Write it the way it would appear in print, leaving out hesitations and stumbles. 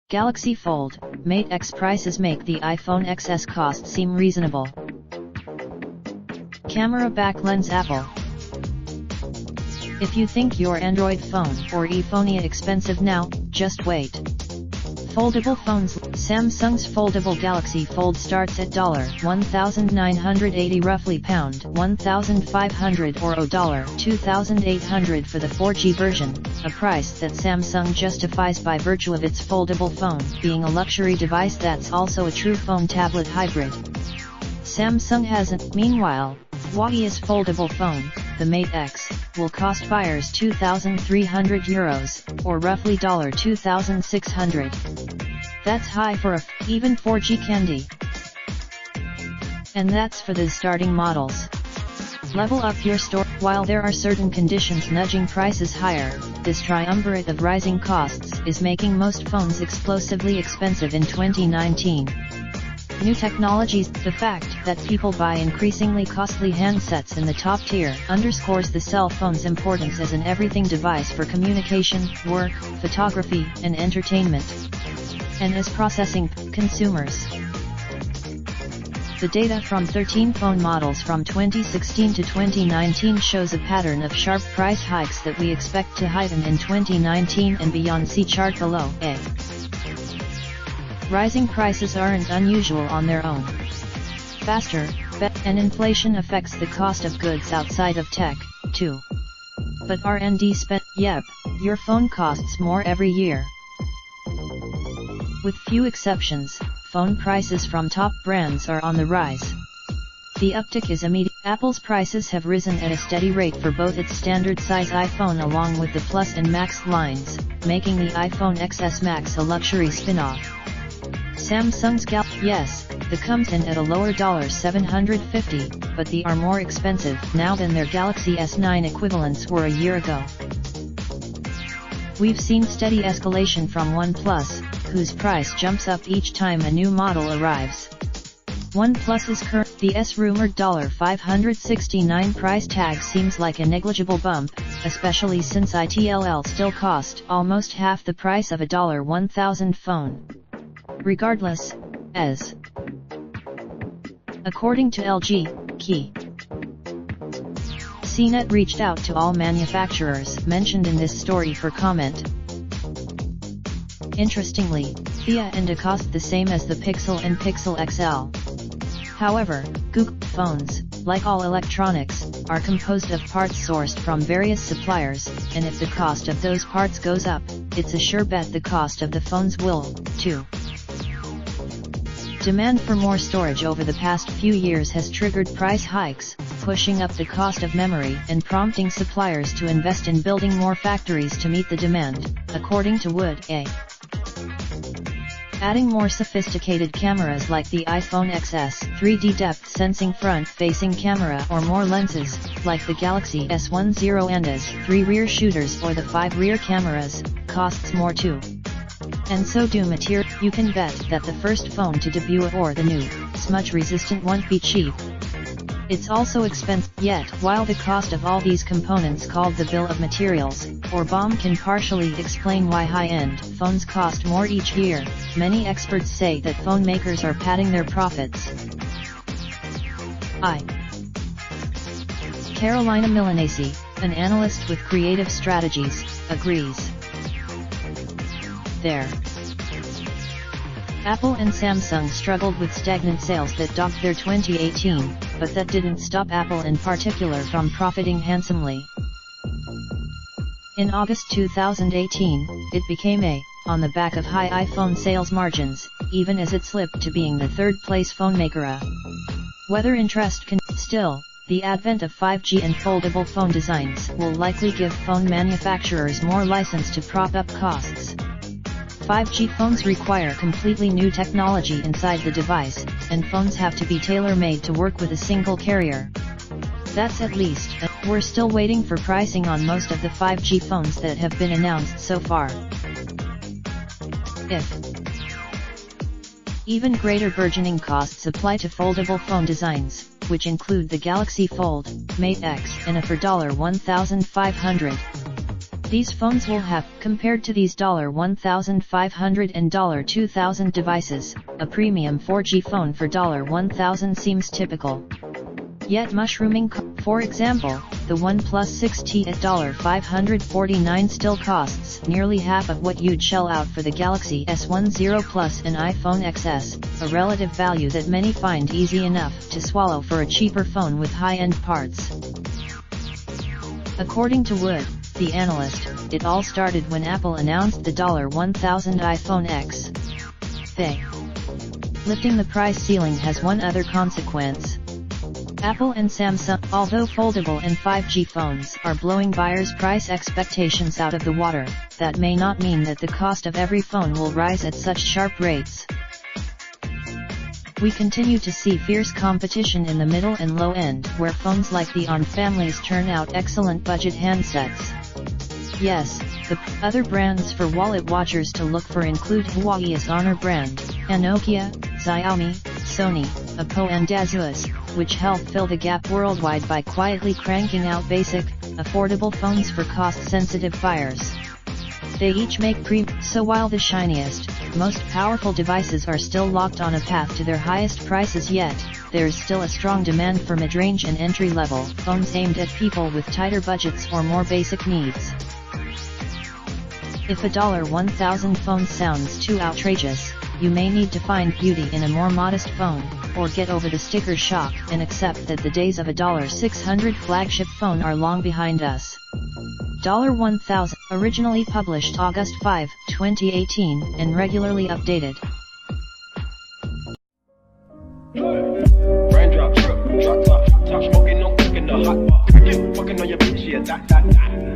Galaxy Fold, Mate X prices make the iPhone XS cost seem reasonable. Camera back lens Apple. If you think your Android phone or iPhone is expensive now, just wait. Foldable phones. Samsung's foldable Galaxy Fold starts at $1,980 roughly $1,500 or $2,800 for the 4G version, a price that Samsung justifies by virtue of its foldable phone being a luxury device that's also a true phone-tablet hybrid. Samsung hasn't. Meanwhile, Huawei's foldable phone, the Mate X, will cost buyers €2,300, or roughly $2,600. That's high for even 4G candy. And that's for the starting models. Level up your store. While there are certain conditions nudging prices higher, this triumvirate of rising costs is making most phones explosively expensive in 2019. New technologies. The fact that people buy increasingly costly handsets in the top tier underscores the cell phone's importance as an everything device for communication, work, photography, and entertainment. And as processing consumers. The data from 13 phone models from 2016 to 2019 shows a pattern of sharp price hikes that we expect to heighten in 2019 and beyond. See chart below. Rising prices aren't unusual on their own. Faster, and inflation affects the cost of goods outside of tech, too. But R&D spent. Yep, your phone costs more every year. With few exceptions, phone prices from top brands are on the rise. The uptick is immediate. Apple's prices have risen at a steady rate for both its standard size iPhone along with the Plus and Max lines, making the iPhone XS Max a luxury spin-off. Samsung's yes, the comes in at a lower $750, but they are more expensive now than their Galaxy S9 equivalents were a year ago. We've seen steady escalation from OnePlus, whose price jumps up each time a new model arrives. OnePlus's the rumored $569 price tag seems like a negligible bump, especially since ITLL still cost almost half the price of a $1,000 phone. Regardless, according to LG, CNET reached out to all manufacturers mentioned in this story for comment. Interestingly, Thea and A cost the same as the Pixel and Pixel XL. However, Google phones, like all electronics, are composed of parts sourced from various suppliers, and if the cost of those parts goes up, it's a sure bet the cost of the phones will, too. Demand for more storage over the past few years has triggered price hikes, pushing up the cost of memory and prompting suppliers to invest in building more factories to meet the demand, according to Wood. Adding more sophisticated cameras like the iPhone XS 3D depth sensing front-facing camera or more lenses, like the Galaxy S10 and S3 rear shooters or the 5 rear cameras, costs more too. And so do material. You can bet that the first phone to debut or the new, smudge-resistant won't be cheap. It's also expensive. Yet, while the cost of all these components called the bill of materials, or BOM can partially explain why high-end phones cost more each year, many experts say that phone makers are padding their profits. Carolina Milanesi, an analyst with Creative Strategies, agrees. Apple and Samsung struggled with stagnant sales that dogged their 2018, but that didn't stop Apple in particular from profiting handsomely. In August 2018, it became on the back of high iPhone sales margins, even as it slipped to being the third-place phone maker. Whether interest can still, the advent of 5G and foldable phone designs will likely give phone manufacturers more license to prop up costs. 5G phones require completely new technology inside the device, and phones have to be tailor-made to work with a single carrier. That's at least. We're still waiting for pricing on most of the 5G phones that have been announced so far. Even greater burgeoning costs apply to foldable phone designs, which include the Galaxy Fold, Mate X and a for $1,500. These phones will have, compared to these $1,500 and $2,000 devices, a premium 4G phone for $1,000 seems typical. Yet mushrooming, for example, the OnePlus 6T at $549 still costs nearly half of what you'd shell out for the Galaxy S10 Plus and iPhone XS, a relative value that many find easy enough to swallow for a cheaper phone with high-end parts. According to Wood, the analyst, it all started when Apple announced the $1,000 iPhone X. Lifting the price ceiling has one other consequence. Apple and Samsung, although foldable and 5G phones are blowing buyers' price expectations out of the water, that may not mean that the cost of every phone will rise at such sharp rates. We continue to see fierce competition in the middle and low end, where phones like the ARM families turn out excellent budget handsets. Yes, the other brands for wallet watchers to look for include Huawei's Honor brand, and Nokia, Xiaomi, Sony, Oppo and Asus, which help fill the gap worldwide by quietly cranking out basic, affordable phones for cost-sensitive buyers. They each make so while the shiniest, most powerful devices are still locked on a path to their highest prices, yet there is still a strong demand for mid-range and entry-level phones aimed at people with tighter budgets or more basic needs. If a $1,000 phone sounds too outrageous, you may need to find beauty in a more modest phone, or get over the sticker shock and accept that the days of a $600 flagship phone are long behind us. $1,000, originally published August 5, 2018, and regularly updated. Raindrops, drop top, top smoking, no cooking, the hot pot. Fucking on your bitch, yeah, that.